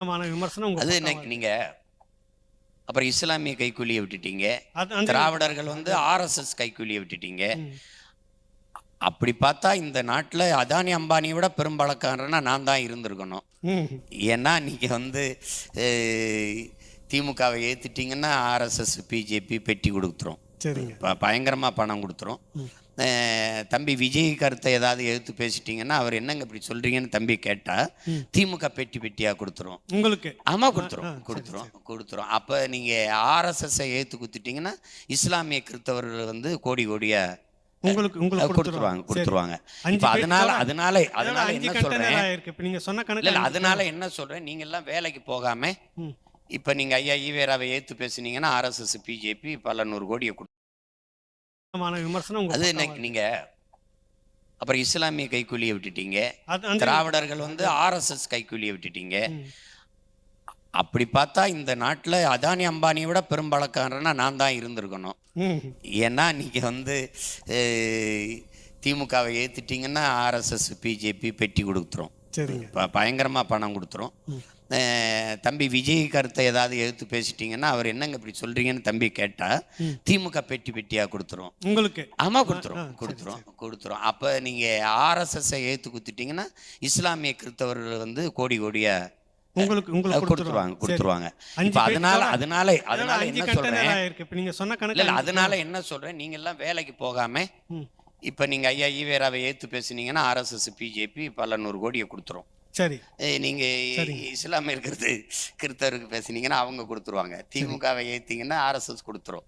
விமர்சனம் உங்க அது பக்கம் இன்னைக்கு வருது. நீங்க அப்புறம் இஸ்லாமிய கைக்கூலியை விட்டுட்டீங்க. அந்த திராவிடர்கள் வந்து ஆர்எஸ்எஸ் கைக்கூலியை விட்டுட்டீங்க. ம். அப்படி பார்த்தா இந்த நாட்டில் அதானி அம்பானியை விட பெரும்பலக்காரனா நான் தான் இருந்திருக்கணும். ம். ஏன்னா நீங்கள் வந்து திமுகவை ஏற்றுட்டிங்கன்னா ஆர்எஸ்எஸ் பிஜேபி பெட்டி கொடுத்துரும். சரிங்க. பயங்கரமாக பணம் கொடுத்துரும். தம்பி விஜய் கருத்தை ஏதாவது எதிர்த்து பேசிட்டீங்கன்னா அவர் என்னங்க இப்படி சொல்கிறீங்கன்னு தம்பி கேட்டால் திமுக பெட்டி பெட்டியாக கொடுத்துரும் உங்களுக்கு. ஆமாம் கொடுத்துரும். அப்போ நீங்கள் ஆர்எஸ்எஸ்ஸை ஏற்று குத்துட்டிங்கன்னா இஸ்லாமிய கிறிஸ்தவர்கள் வந்து கோடி கோடியாக உங்களுக்கு கொடுத்துருவாங்க. இப்போ அதனால என்ன சொல்கிறேன், இப்ப நீங்க சொன்ன கணக்கு இல்லை அதனால என்ன சொல்கிறேன், நீங்கள் எல்லாம் வேலைக்கு போகாமல் இப்போ நீங்கள் ஐயா ஈவேராவை ஏற்று பேசுனீங்கன்னா ஆர்எஸ்எஸ் பிஜேபி பல 100 கோடியை விமர்சனம் உங்க அது பக்கம் இன்னைக்கு வருது. நீங்க அப்புறம் இஸ்லாமிய கைக்கூலியை விட்டுட்டீங்க. அந்த திராவிடர்கள் வந்து ஆர்எஸ்எஸ் கைக்கூலியை விட்டுட்டீங்க. அப்படி பார்த்தா இந்த நாட்டில் அதானி அம்பானியை விட பெரும்பலக்காரனா நான் தான் இருந்திருக்கணும். ஏன்னா நீங்கள் வந்து திமுகவை ஏற்றுட்டிங்கன்னா ஆர்எஸ்எஸ் பிஜேபி பெட்டி கொடுத்துரும். பயங்கரமாக பணம் கொடுத்துரும். தம்பி விஜய் கருத்தை ஏதாவது எதிர்த்து பேசிட்டீங்கன்னா அவர் என்னங்க இப்படி சொல்கிறீங்கன்னு தம்பி கேட்டால் திமுக பெட்டி பெட்டியாக கொடுத்துரும். உங்களுக்கு. ஆமாம் கொடுத்துரும். அப்போ நீங்கள் ஆர்எஸ்எஸ்ஸை ஏற்று குத்திட்டீங்கன்னா இஸ்லாமிய கிறிஸ்தவர்கள் வந்து கோடி கோடியாக கொடுத்துருவாங்க. இப்போ அதனால என்ன சொல்கிறேன், இல்லை அதனால என்ன சொல்கிறேன், நீங்கள் எல்லாம் வேலைக்கு போகாமல் இப்போ நீங்கள் ஐயா ஈவேராவை ஏற்று பேசுனீங்கன்னா ஆர்எஸ்எஸ் பிஜேபி பல 100 கோடியை கொடுத்துரும். சரி. நீங்கள் இஸ்லாமிய கிறிஸ்தவருக்கு பேசுனீங்கன்னா அவங்க கொடுத்துருவாங்க. திமுகவை ஏற்றிங்கன்னா ஆர்எஸ்எஸ் கொடுத்துரும்.